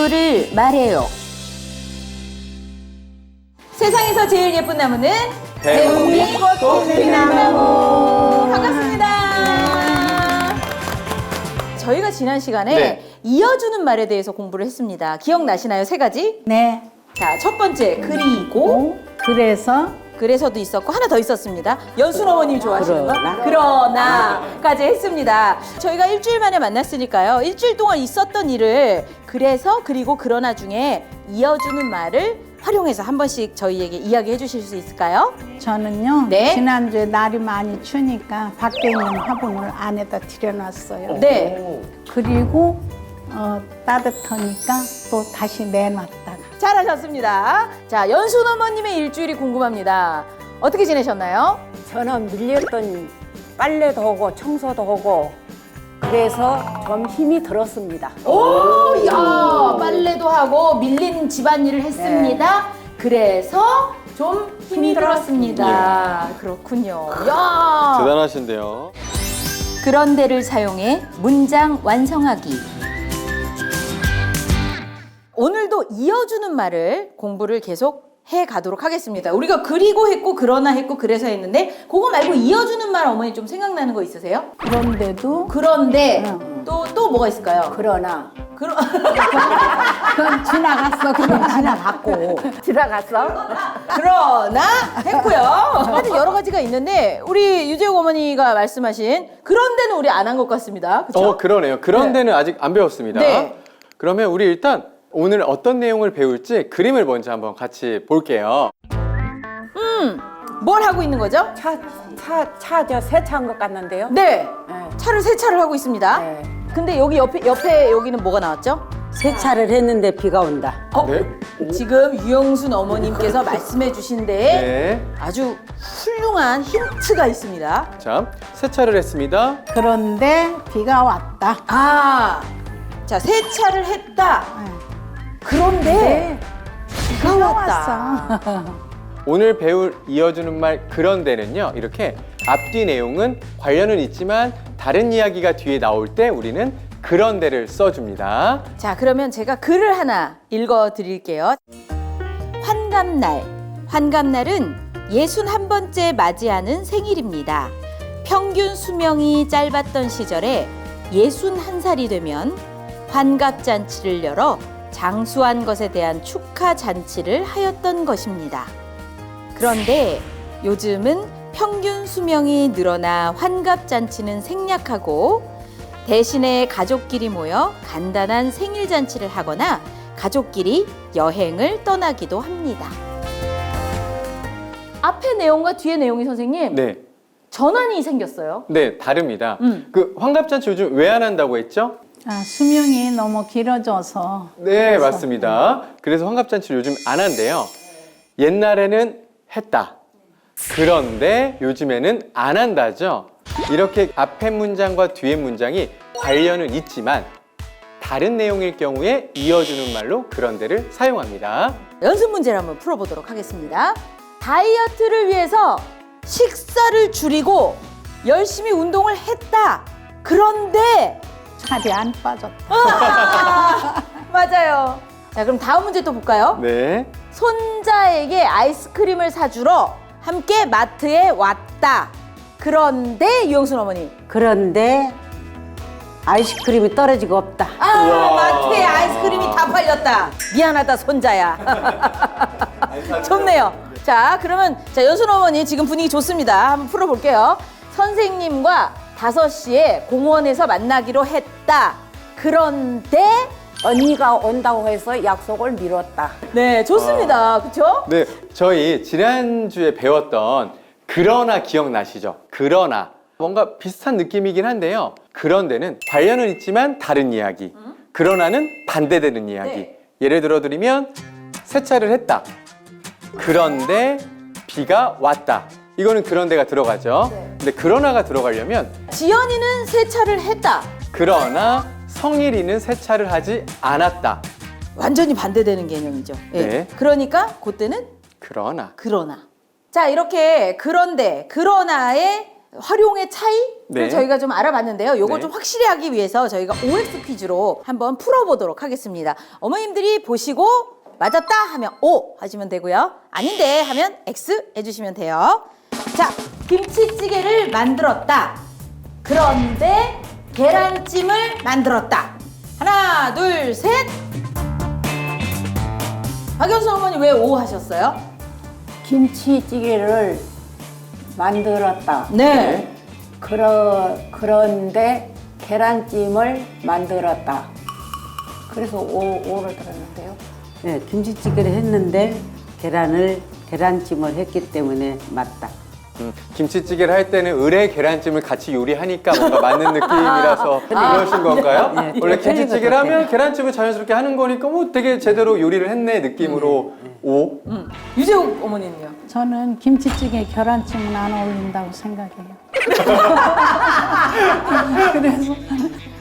이유를 말해요. 세상에서 제일 예쁜 나무는 배우미꽃 꽃피나무. 반갑습니다. 저희가 지난 시간에 네. 이어주는 말에 대해서 공부를 했습니다. 기억나시나요? 세 가지? 네. 자, 첫 번째 그리고 그래서도 있었고 하나 더 있었습니다. 연순 어머님이 좋아하시는 거? 그러나. 그러나까지 했습니다. 저희가 일주일 만에 만났으니까요. 일주일 동안 있었던 일을 그래서 그리고 그러나 중에 이어주는 말을 활용해서 한 번씩 저희에게 이야기해 주실 수 있을까요? 저는요. 네. 지난주에 날이 많이 추니까 밖에 있는 화분을 안에다 들여놨어요. 네. 그리고 따뜻하니까 또 다시 내놨다가. 잘하셨습니다. 자, 연순 어머님의 일주일이 궁금합니다. 어떻게 지내셨나요? 저는 밀렸던 빨래도 하고 청소도 하고 그래서 좀 힘이 들었습니다. 오, 야, 빨래도 하고 밀린 집안일을 했습니다. 그래서 좀 힘이 들었습니다. 그렇군요. 야. 대단하신데요. 그런데를 사용해 문장 완성하기. 오늘도 이어주는 말을 공부를 계속 해 가도록 하겠습니다. 우리가 그리고 했고 그러나 했고 그래서 했는데 그거 말고 이어주는 말 어머니 좀 생각나는 거 있으세요? 그런데도 그런데 응. 또 뭐가 있을까요? 그러나 그건 지나갔어. 그건 지나갔고. 지나갔어? 그러나 했고요. 하여튼 여러 가지가 있는데 우리 유재욱 어머니가 말씀하신 그런 데는 우리 안 한 것 같습니다. 그렇죠? 그러네요. 그런 네. 데는 아직 안 배웠습니다. 네. 그러면 우리 일단 오늘 어떤 내용을 배울지 그림을 먼저 한번 같이 볼게요. 뭘 하고 있는 거죠? 차 저 세차한 것 같는데요? 네. 네. 차를 세차를 하고 있습니다. 네. 근데 여기 옆에 여기는 뭐가 나왔죠? 세차를 했는데 비가 온다. 네. 지금 유영순 어머님께서 말씀해 주신 데에 네. 아주 훌륭한 힌트가 있습니다. 자, 세차를 했습니다. 그런데 비가 왔다. 아, 자, 세차를 했다. 네. 그런데 비가 왔다. 왔어. 오늘 배울 이어주는 말 그런 데는요. 이렇게 앞뒤 내용은 관련은 있지만 다른 이야기가 뒤에 나올 때 우리는 그런 데를 써줍니다. 자, 그러면 제가 글을 하나 읽어 드릴게요. 환갑날. 환갑날은 61번째 맞이하는 생일입니다. 평균 수명이 짧았던 시절에 61살이 되면 환갑잔치를 열어 장수한 것에 대한 축하 잔치를 하였던 것입니다. 그런데 요즘은 평균 수명이 늘어나 환갑잔치는 생략하고 대신에 가족끼리 모여 간단한 생일잔치를 하거나 가족끼리 여행을 떠나기도 합니다. 앞에 내용과 뒤에 내용이 선생님 네. 전환이 생겼어요. 네, 다릅니다. 그 환갑잔치 요즘 왜 안 한다고 했죠? 수명이 너무 길어져서. 네, 그래서. 맞습니다. 그래서 환갑잔치를 요즘 안 한대요. 옛날에는 했다. 그런데 요즘에는 안 한다죠. 이렇게 앞에 문장과 뒤에 문장이 관련은 있지만 다른 내용일 경우에 이어주는 말로 그런데를 사용합니다. 연습 문제를 한번 풀어보도록 하겠습니다. 다이어트를 위해서 식사를 줄이고 열심히 운동을 했다. 그런데 살이 안 빠졌다. 맞아요. 자, 그럼 다음 문제 또 볼까요? 네. 손자에게 아이스크림을 사주러 함께 마트에 왔다. 그런데 유영순 어머니. 그런데 아이스크림이 떨어지고 없다. 우와. 마트에 아이스크림이 다 팔렸다. 미안하다 손자야. 좋네요. 자, 그러면 연순 어머니 지금 분위기 좋습니다. 한번 풀어볼게요. 선생님과 5시에 공원에서 만나기로 했다. 그런데 언니가 온다고 해서 약속을 미뤘다. 네, 좋습니다. 그렇죠? 네, 저희 지난주에 배웠던 그러나 기억나시죠? 그러나 뭔가 비슷한 느낌이긴 한데요. 그런데는 관련은 있지만 다른 이야기. 그러나는 반대되는 이야기. 네. 예를 들어 드리면 세차를 했다. 그런데 비가 왔다. 이거는 그런데가 들어가죠. 네. 근데 그러나가 들어가려면 지연이는 세차를 했다. 그러나 성일이는 세차를 하지 않았다. 완전히 반대되는 개념이죠. 예. 네. 그러니까 그때는 그러나. 그러나. 자, 이렇게 그런데, 그러나의 활용의 차이? 네. 저희가 좀 알아봤는데요. 요걸 네. 좀 확실히 하기 위해서 저희가 OX 퀴즈로 한번 풀어보도록 하겠습니다. 어머님들이 보시고 맞았다 하면 O 하시면 되고요. 아닌데 하면 X 해주시면 돼요. 자, 김치찌개를 만들었다. 그런데 계란찜을 만들었다. 하나, 둘, 셋. 박연수 어머니 왜 O 하셨어요? 김치찌개를 만들었다. 네. 그런데 계란찜을 만들었다. 그래서 오를 들었는데요. 네, 김치찌개를 했는데 계란찜을 했기 때문에 맞다. 김치찌개를 할 때는 을에 계란찜을 같이 요리하니까 뭔가 맞는 느낌이라서 그러신 건가요? 네, 원래 틀린 김치찌개를 것 하면 계란찜을 자연스럽게 하는 거니까 뭐 되게 제대로 요리를 했네 느낌으로 오. 유재욱 어머니는요? 저는 김치찌개 계란찜은 안 어울린다고 생각해요. 그래서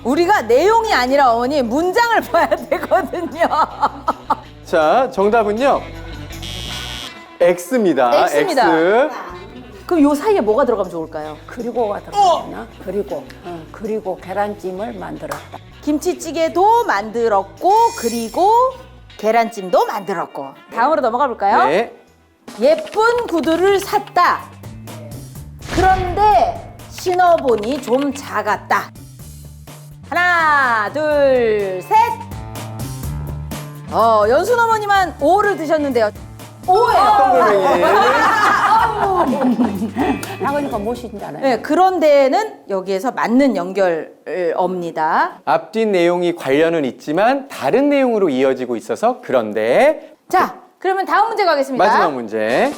우리가 내용이 아니라 어머니 문장을 봐야 되거든요. 자, 정답은요. X입니다. X입니다. X. 그럼 요 사이에 뭐가 들어가면 좋을까요? 그리고가 들어갔나? 그리고 계란찜을 만들었다. 김치찌개도 만들었고 그리고 계란찜도 만들었고. 다음으로 넘어가 볼까요? 네. 예쁜 구두를 샀다. 그런데 신어보니 좀 작았다. 하나, 둘, 셋. 연순 어머니만 O를 드셨는데요. O예요. 동그라미. 나가니까 못신잖아요. 네, 그런데는 여기에서 맞는 연결어입니다. 앞뒤 내용이 관련은 있지만 다른 내용으로 이어지고 있어서 그런데 자, 그러면 다음 문제 가겠습니다. 마지막 문제.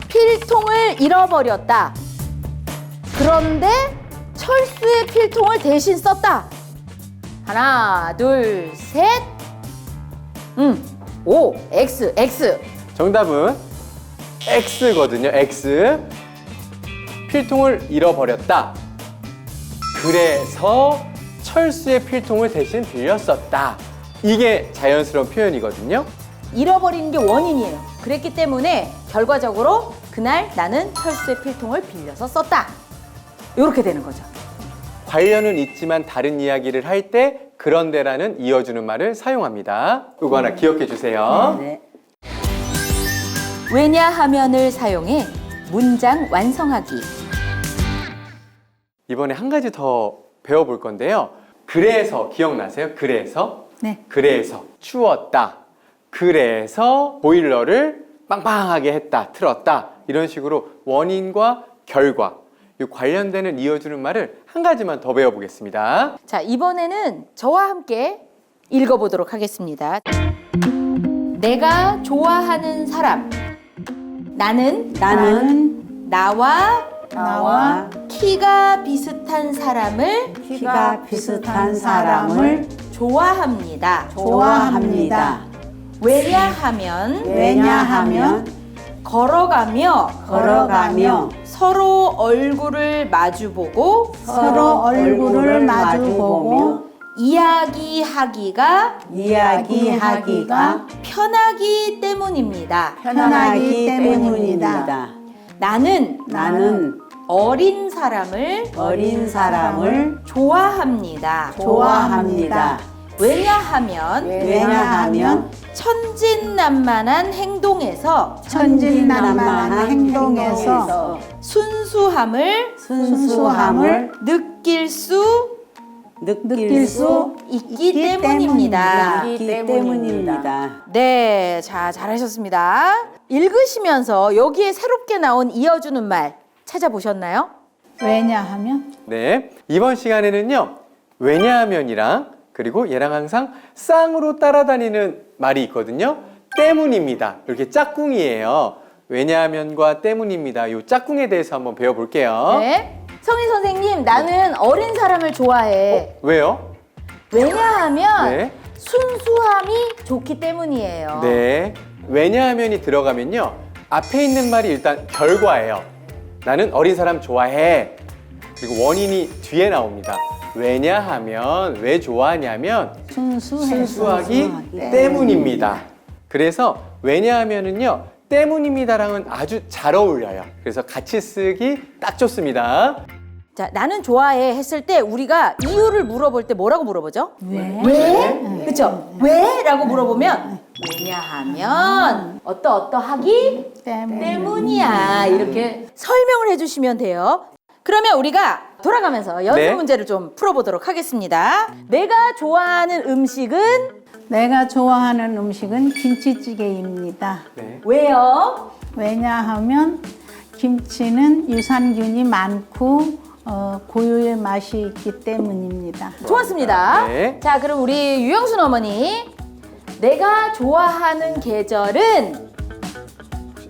필통을 잃어버렸다. 그런데 철수의 필통을 대신 썼다. 하나, 둘, 셋. O, X, X. 정답은 X거든요. X. 필통을 잃어버렸다. 그래서 철수의 필통을 대신 빌렸었다. 이게 자연스러운 표현이거든요. 잃어버리는 게 원인이에요. 그랬기 때문에 결과적으로 그날 나는 철수의 필통을 빌려서 썼다. 이렇게 되는 거죠. 관련은 있지만 다른 이야기를 할 때 그런데라는 이어주는 말을 사용합니다. 이거 하나 기억해 주세요. 네. 왜냐하면을 사용해 문장 완성하기. 이번에 한 가지 더 배워볼 건데요. 그래서 기억나세요? 그래서? 네. 그래서 추웠다. 그래서 보일러를 빵빵하게 했다. 틀었다. 이런 식으로 원인과 결과 이 관련되는 이어주는 말을 한 가지만 더 배워보겠습니다. 자, 이번에는 저와 함께 읽어보도록 하겠습니다. 내가 좋아하는 사람. 나는 나와 키가 비슷한 사람을 비슷한 사람을 좋아합니다. 좋아합니다. 왜냐하면 걸어가며 서로 얼굴을 마주보고 서로 얼굴을 마주보고 이야기하기가 편하기 때문입니다. 편하기 때문입니다. 나는 어린 사람을 좋아합니다. 왜냐하면 천진난만한 행동에서 순수함을 느낄 수 있기 때문입니다. 네, 자, 잘하셨습니다. 읽으시면서 여기에 새롭게 나온 이어주는 말 찾아보셨나요? 왜냐하면 네, 이번 시간에는요. 왜냐하면이랑 그리고 얘랑 항상 쌍으로 따라다니는 말이 있거든요. 때문입니다. 이렇게 짝꿍이에요. 왜냐하면과 때문입니다. 이 짝꿍에 대해서 한번 배워볼게요. 네. 성희 선생님, 나는 어린 사람을 좋아해. 왜요? 왜냐하면 네. 순수함이 좋기 때문이에요. 네. 왜냐하면이 들어가면요. 앞에 있는 말이 일단 결과예요. 나는 어린 사람 좋아해. 그리고 원인이 뒤에 나옵니다. 왜냐하면 왜 좋아하냐면 순수하기 때문입니다. 그래서 왜냐하면은요. 때문입니다랑은 아주 잘 어울려요. 그래서 같이 쓰기 딱 좋습니다. 자, 나는 좋아해 했을 때 우리가 이유를 물어볼 때 뭐라고 물어보죠? 왜? 그쵸? 왜? 라고 물어보면 왜냐하면 어떠하기 때문이야. 이렇게 설명을 해주시면 돼요. 그러면 우리가 돌아가면서 연습 네. 문제를 좀 풀어보도록 하겠습니다. 내가 좋아하는 음식은 내가 좋아하는 음식은 김치찌개입니다. 네. 왜요? 왜냐하면 김치는 유산균이 많고 고유의 맛이 있기 때문입니다. 좋았습니다. 네. 자, 그럼 우리 유영순 어머니. 내가 좋아하는 계절은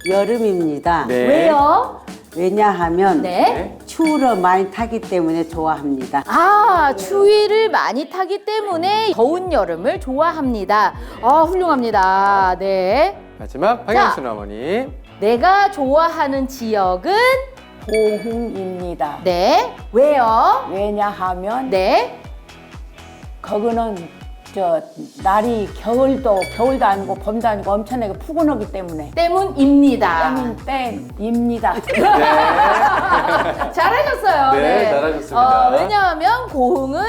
여름입니다. 네. 왜요? 왜냐하면 네. 추위를 많이 타기 때문에 좋아합니다. 아, 추위를 많이 타기 때문에 더운 여름을 좋아합니다. 아, 훌륭합니다. 네. 마지막 박영순 어머니. 내가 좋아하는 지역은 보흥입니다. 네. 왜요? 왜냐하면 네. 거기는 날이 겨울도 아니고 봄도 아니고 엄청나게 푸근하기 때문에 때문입니다. 땜입니다. 잘하셨어요. 네, 잘하셨습니다. 왜냐하면 고흥은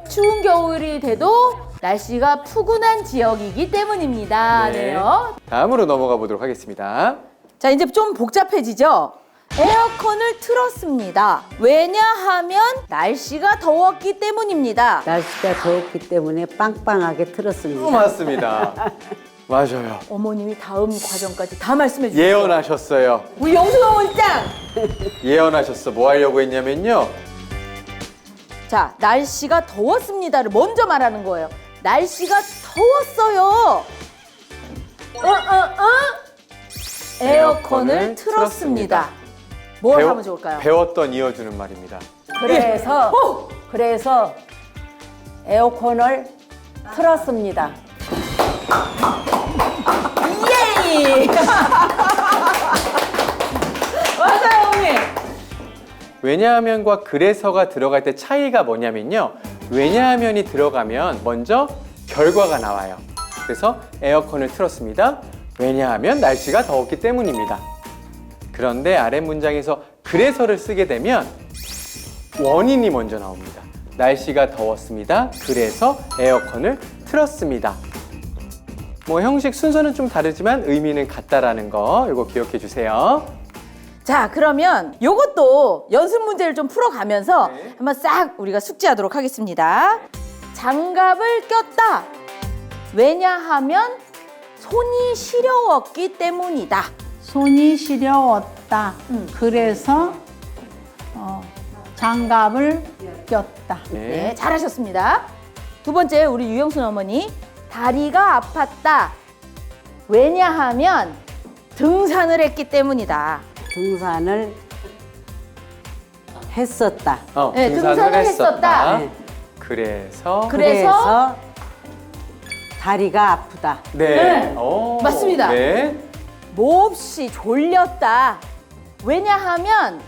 추운 겨울이 돼도 날씨가 푸근한 지역이기 때문입니다. 네. 네요. 다음으로 넘어가 보도록 하겠습니다. 자, 이제 좀 복잡해지죠? 에어컨을 틀었습니다. 왜냐하면 날씨가 더웠기 때문입니다. 날씨가 더웠기 때문에 빵빵하게 틀었습니다. 맞습니다. 맞아요. 어머님이 다음 과정까지 다 말씀해 주세요. 예언하셨어요. 우리 영순 어머니 짱! 예언하셨어. 뭐 하려고 했냐면요. 자, 날씨가 더웠습니다를 먼저 말하는 거예요. 날씨가 더웠어요. 에어컨을 틀었습니다. 뭘 하면 좋을까요? 배웠던 이어주는 말입니다. 그래서 에어컨을 틀었습니다. 예이! 맞아요, 어머니. 왜냐하면과 그래서가 들어갈 때 차이가 뭐냐면요. 왜냐하면이 들어가면 먼저 결과가 나와요. 그래서 에어컨을 틀었습니다. 왜냐하면 날씨가 더웠기 때문입니다. 그런데 아래 문장에서 그래서를 쓰게 되면 원인이 먼저 나옵니다. 날씨가 더웠습니다. 그래서 에어컨을 틀었습니다. 뭐 형식 순서는 좀 다르지만 의미는 같다라는 거 이거 기억해 주세요. 자, 그러면 요것도 연습 문제를 좀 풀어가면서 한번 싹 우리가 숙지하도록 하겠습니다. 장갑을 꼈다. 왜냐하면 손이 시려웠기 때문이다. 손이 시려웠다. 그래서 장갑을 꼈다. 네, 잘하셨습니다. 두 번째, 우리 유영순 어머니. 다리가 아팠다. 왜냐하면 등산을 했기 때문이다. 등산을 했었다. 네, 등산을 했었다. 네. 그래서 다리가 아프다. 네. 오, 맞습니다. 네. 몹시 졸렸다. 왜냐하면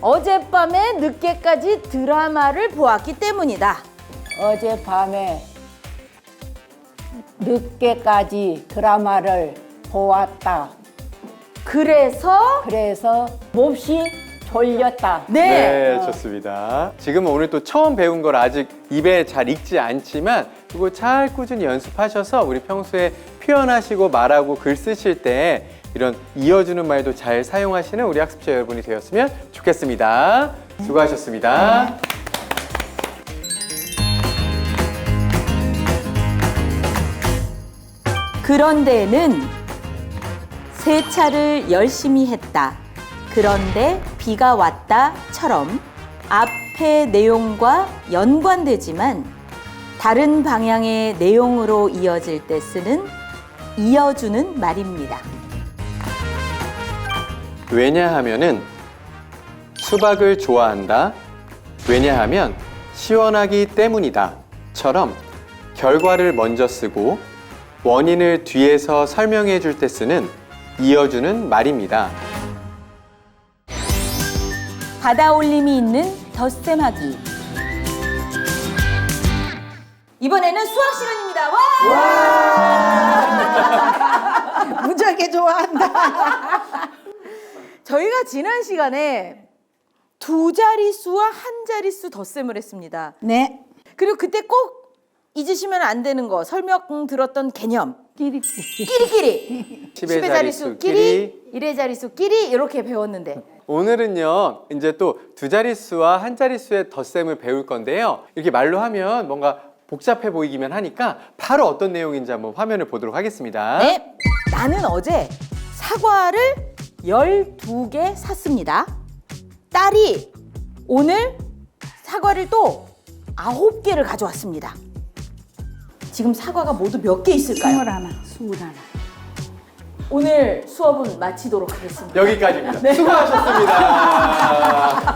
어젯밤에 늦게까지 드라마를 보았기 때문이다. 어젯밤에 늦게까지 드라마를 보았다. 그래서 몹시 졸렸다. 네, 좋습니다. 지금은 오늘 또 처음 배운 걸 아직 입에 잘 익지 않지만 이거 잘 꾸준히 연습하셔서 우리 평소에 표현하시고 말하고 글 쓰실 때 이런 이어주는 말도 잘 사용하시는 우리 학습자 여러분이 되었으면 좋겠습니다. 수고하셨습니다. 그런데는 세차를 열심히 했다. 그런데 비가 왔다처럼 앞의 내용과 연관되지만 다른 방향의 내용으로 이어질 때 쓰는 이어주는 말입니다. 왜냐하면은 수박을 좋아한다. 왜냐하면 시원하기 때문이다.처럼 결과를 먼저 쓰고 원인을 뒤에서 설명해 줄 때 쓰는 이어주는 말입니다. 받아올림이 있는 덧셈하기. 이번에는 수학 시간입니다. 와! 무지하게 좋아한다. 저희가 지난 시간에 두 두 자릿수와 한 자릿수 덧셈을 했습니다. 네. 그리고 그때 꼭 잊으시면 안 되는 거 설명 들었던 개념. 끼리끼리. 끼리끼리. 10의 10의 자릿수끼리, 1의 자릿수끼리 이렇게 배웠는데 오늘은요, 이제 또 두 자릿수와 한 자릿수의 덧셈을 배울 건데요. 이렇게 말로 하면 뭔가 복잡해 보이기만 하니까 바로 어떤 내용인지 한번 화면을 보도록 하겠습니다. 네, 나는 어제 사과를 12개 샀습니다. 딸이 오늘 사과를 또 9개를 가져왔습니다. 지금 사과가 모두 몇 개 있을까요? 21. 오늘 수업은 마치도록 하겠습니다. 여기까지입니다. 네. 수고하셨습니다.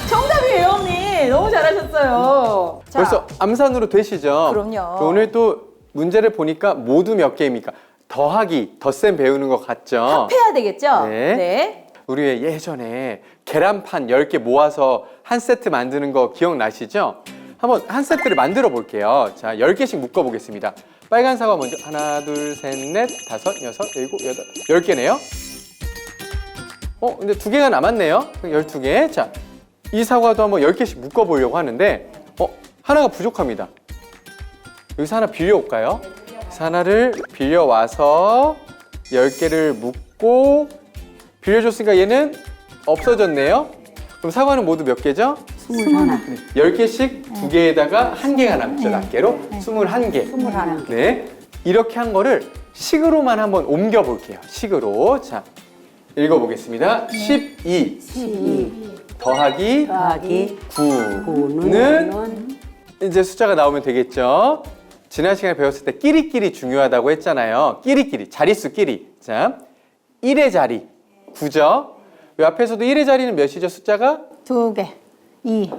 정답이에요, 언니. 너무 잘하셨어요. 자, 벌써 암산으로 되시죠? 그럼요. 오늘 또 문제를 보니까 모두 몇 개입니까? 더하기, 덧셈 배우는 것 같죠? 합해야 되겠죠? 네. 우리 왜 예전에 계란판 10개 모아서 한 세트 만드는 거 기억나시죠? 한번 한 세트를 만들어 볼게요. 자, 10개씩 묶어 보겠습니다. 빨간 사과 먼저 하나, 둘, 셋, 넷, 다섯, 여섯, 일곱, 여덟, 10개네요. 근데 2개가 남았네요. 12개. 자, 이 사과도 한번 10개씩 묶어 보려고 하는데 하나가 부족합니다. 여기서 하나 빌려올까요? 그래서 하나를 빌려와서 10개를 묶고 빌려줬으니까 얘는 없어졌네요. 그럼 사과는 모두 몇 개죠? 21. 10개씩 2개에다가 1개가 남죠. 낱개로 21개. 21. 네. 이렇게 한 거를 식으로만 한번 옮겨 볼게요. 식으로. 자, 읽어보겠습니다. 12 더하기 더하기 9는 이제 숫자가 나오면 되겠죠. 지난 시간에 배웠을 때 끼리끼리 중요하다고 했잖아요. 끼리끼리, 자릿수끼리. 자, 1의 자리 9죠. 이 앞에서도 1의 자리는 몇이죠? 숫자가? 2개. 2.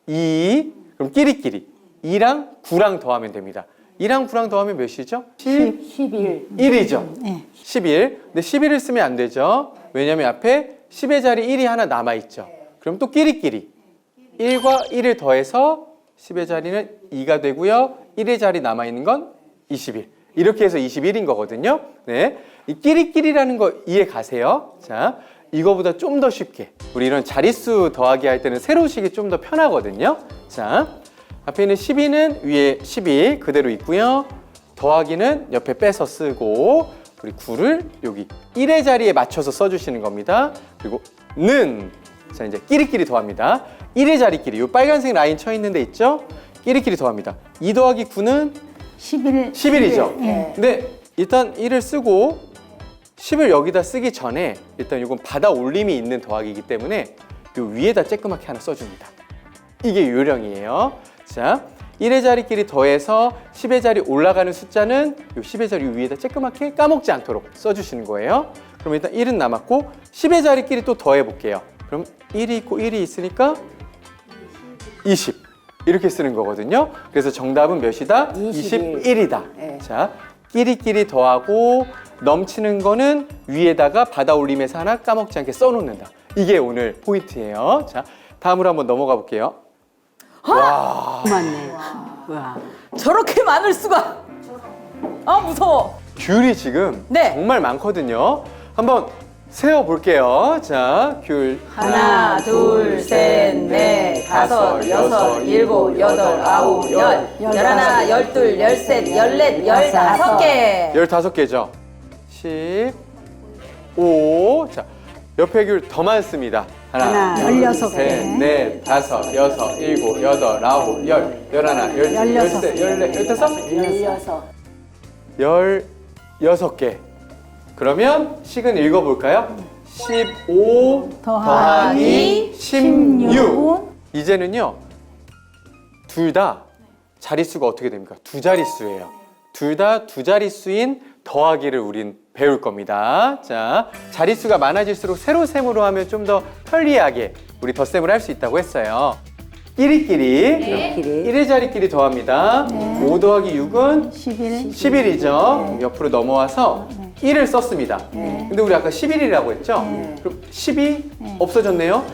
2. 그럼 끼리끼리 2랑 9랑 더하면 됩니다. 2랑 9랑 더하면 몇이죠? 11. 1이죠. 네. 11. 근데 11을 쓰면 안 되죠. 왜냐면 앞에 10의 자리 1이 하나 남아있죠. 그럼 또 끼리끼리 1과 1을 더해서 10의 자리는 2가 되고요. 1의 자리 남아있는 건 21. 이렇게 해서 21인 거거든요. 네, 이 끼리끼리라는 거 이해 가세요? 자, 이거보다 좀 더 쉽게 우리 이런 자릿수 더하기 할 때는 세로식이 좀 더 편하거든요. 자, 앞에 있는 12는 위에 12 그대로 있고요. 더하기는 옆에 빼서 쓰고 우리 9를 여기 1의 자리에 맞춰서 써주시는 겁니다. 그리고 는, 자 이제 끼리끼리 더합니다. 1의 자리끼리 이 빨간색 라인 쳐 있는 데 있죠? 끼리끼리 더합니다. 2 더하기 9는 11. 11이죠. 예. 근데 일단 1을 쓰고 10을 여기다 쓰기 전에 일단 이건 받아 올림이 있는 더하기이기 때문에 요 위에다 쬐끄맣게 하나 써줍니다. 이게 요령이에요. 자, 1의 자리끼리 더해서 10의 자리 올라가는 숫자는 요 10의 자리 위에다 쬐끄맣게 까먹지 않도록 써주시는 거예요. 그럼 일단 1은 남았고 10의 자리끼리 또 더해 볼게요. 그럼 1이 있고 1이 있으니까 20 이렇게 쓰는 거거든요. 그래서 정답은 몇이다? 21이다. 네. 자, 끼리끼리 더하고 넘치는 거는 위에다가 받아 올림해서 하나 까먹지 않게 써놓는다. 이게 오늘 포인트예요. 자, 다음으로 한번 넘어가 볼게요. 맞네. 와. 저렇게 많을 수가. 아, 무서워. 귤이 지금 네. 정말 많거든요. 한번 세어 볼게요. 자, 귤 하나, 둘, 셋, 넷, 다섯, 여섯, 일곱, 여덟, 아홉, 열, 열하나, 열둘, 열셋, 열넷, 열다섯 개. 15개죠. 15. 자, 옆에 귤 더 많습니다. 하나, 하나, 둘, 16 개. 셋, 넷, 다섯, 여섯, 일곱, 여덟, 아홉, 열, 열하나, 열둘, 16 열셋, 열넷, 열다섯, 16개. 그러면 식은 읽어볼까요? 15 더하기 16. 이제는요, 둘 다 자릿수가 어떻게 됩니까? 두 자릿수예요. 둘 다 두 자릿수인 더하기를 우린 배울 겁니다. 자, 자릿수가 많아질수록 세로셈으로 하면 좀 더 편리하게 우리 덧셈을 할 수 있다고 했어요. 끼리끼리 1의 자리끼리 더합니다. 5 더하기 6은 11. 11이죠. 옆으로 넘어와서 1을 썼습니다. 근데 우리 아까 11이라고 했죠? 그럼 10이 없어졌네요.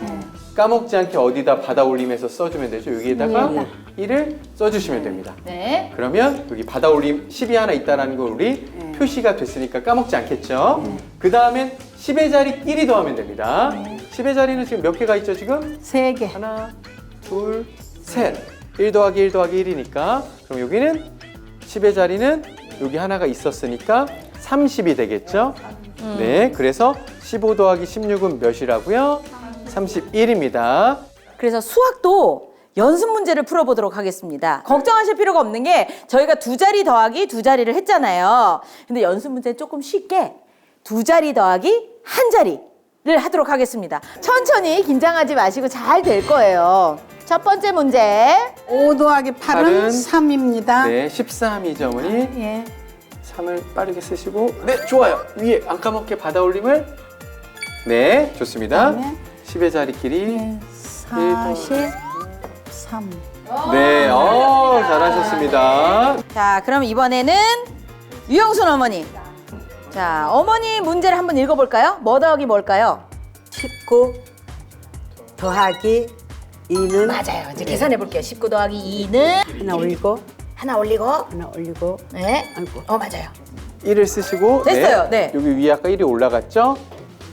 까먹지 않게 어디다 받아 올림해서 써주면 되죠. 여기에다가 1을 써주시면 됩니다. 네. 그러면 여기 받아 올림 10이 하나 있다는 걸 우리 표시가 됐으니까 까먹지 않겠죠? 그 다음엔 10의 자리끼리 더하면 됩니다. 10의 자리는 지금 몇 개가 있죠, 지금? 3개. 하나, 둘, 셋. 1 더하기 1 더하기 1이니까 그럼 여기는 10의 자리는 여기 하나가 있었으니까 30이 되겠죠? 네, 그래서 15 더하기 16은 몇이라고요? 31입니다. 그래서 수학도 연습 문제를 풀어보도록 하겠습니다. 걱정하실 필요가 없는 게 저희가 2자리 더하기 2자리를 했잖아요. 근데 연습 문제는 조금 쉽게 2자리 더하기 1자리를 하도록 하겠습니다. 천천히 긴장하지 마시고 잘 될 거예요. 첫 번째 문제. 5 더하기 8은 팔은 3입니다. 네, 13이죠, 어머니. 예. 3을 빠르게 쓰시고 네, 좋아요. 위에 안 까먹게 받아 올림을 네, 좋습니다. 그다음에 10의 자리끼리 43. 네, 잘하셨습니다. 자, 그럼 이번에는 유영순 어머니. 자, 어머니 문제를 한번 읽어볼까요? 뭐 더하기 뭘까요? 19 더하기 2는 맞아요. 이제 계산해 볼게요. 19 더하기 2는 하나 올리고 하나 올리고 하나 올리고 네. 아이고. 맞아요. 1을 쓰시고 됐어요. 네. 여기 위에 아까 1이 올라갔죠?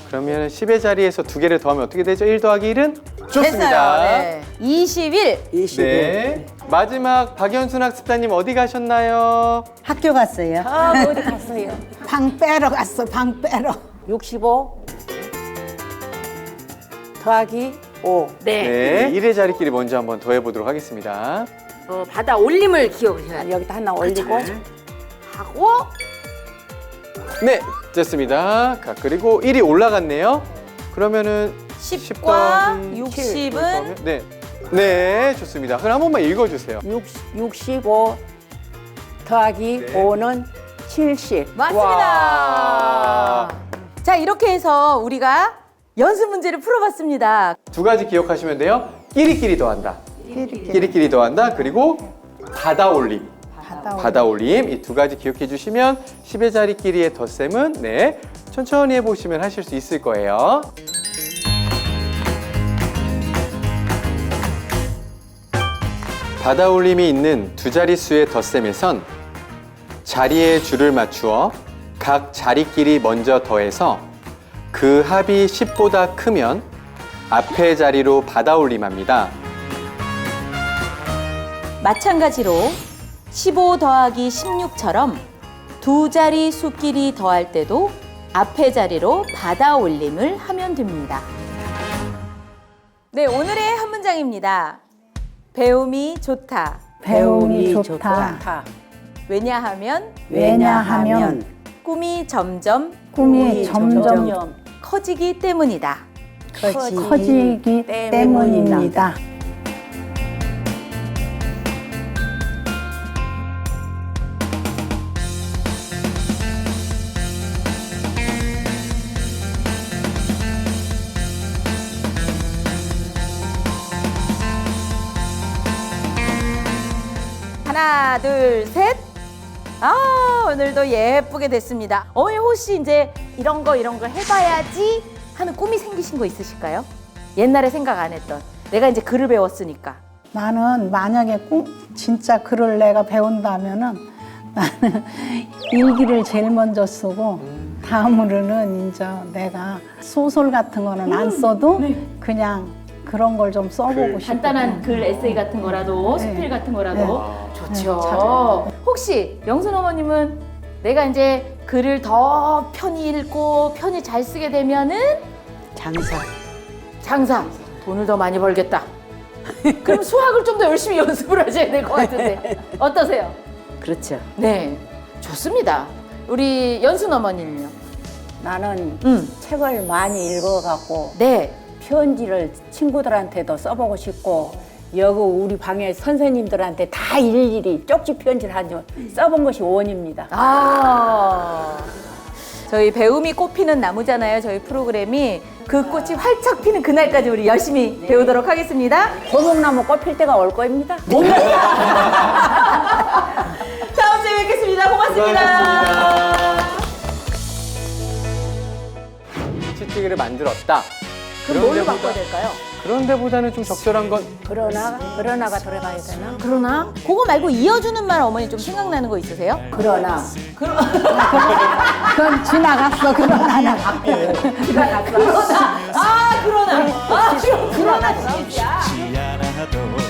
그러면 10의 자리에서 2개를 더하면 어떻게 되죠? 1 더하기 1은? 좋습니다. 됐어요. 네. 21. 21 네. 마지막 박연순 학습자님 어디 가셨나요? 학교 갔어요. 어디 갔어요? 방 빼러 갔어, 방 빼러. 65 더하기 5. 네. 1의 자리끼리 먼저 한번 더해보도록 하겠습니다. 받아 올림을 기억하셔야 돼요. 여기다 하나 올리고 하고 네, 됐습니다. 그리고 1이 올라갔네요. 그러면은 10과 더하기 60은 네. 네, 좋습니다. 그럼 한 번만 읽어주세요. 65 더하기 5는 70. 맞습니다. 와. 자, 이렇게 해서 우리가 연습 문제를 풀어봤습니다. 2가지 기억하시면 돼요. 끼리끼리 더한다. 끼리끼리 더한다. 그리고 받아 올림. 받아 올림. 이 2가지 기억해 주시면 10의 자리끼리의 덧셈은 네, 천천히 해보시면 하실 수 있을 거예요. 받아 올림이 있는 2자릿수의 덧셈에선 자리에 줄을 맞추어 각 자리끼리 먼저 더해서 그 합이 10보다 크면 앞의 자리로 받아 올림합니다. 마찬가지로 15 더하기 16처럼 2자리 수끼리 더할 때도 앞의 자리로 받아 올림을 하면 됩니다. 네, 오늘의 한 문장입니다. 배움이 좋다. 배움이 좋다. 다. 왜냐하면 왜냐하면 꿈이 점점 꿈이 점점 커지기 때문이다. 커지기 때문입니다. 하나, 둘, 셋. 아, 오늘도 예쁘게 됐습니다. 어머니 혹시 이제 이런 거 해봐야지 하는 꿈이 생기신 거 있으실까요? 옛날에 생각 안 했던. 내가 이제 글을 배웠으니까. 나는 만약에 진짜 글을 내가 배운다면은 나는 일기를 제일 먼저 쓰고 다음으로는 이제 내가 소설 같은 거는 안 써도 그냥 그런 걸 좀 써보고 싶어요. 간단한 글 에세이 같은 거라도 수필 같은 거라도 좋죠. 혹시 영순 어머님은 내가 이제 글을 더 편히 읽고 편히 잘 쓰게 되면은 장사 돈을 더 많이 벌겠다. 그럼 수학을 좀 더 열심히 연습을 하셔야 될 것 같은데 어떠세요? 그렇죠. 네, 좋습니다. 우리 연순 어머니는요? 나는 책을 많이 읽어갖고 네. 편지를 친구들한테도 써보고 싶고 여기 우리 방에 선생님들한테 다 일일이 쪽지 편지를 한번 써본 것이 원입니다. 아, 저희 배움이 꽃피는 나무잖아요. 저희 프로그램이 그 꽃이 활짝 피는 그날까지 우리 열심히 배우도록 하겠습니다. 고목나무 꽃 필 때가 올 겁니다. 다음 주에 뵙겠습니다. 고맙습니다. 치찌개를 만들었다. 그럼 뭘로 그런데보다- 바꿔야 될까요? 그런데보다는 좀 적절한 건 그러나가 들어가야 되나? 그러나? 그거 말고 이어주는 말 어머니 좀 생각나는 거 있으세요? 그러나 그건 지나갔어. 그러나는. 그러나. 아, 그러나. 아, 그러나 진짜. 않아도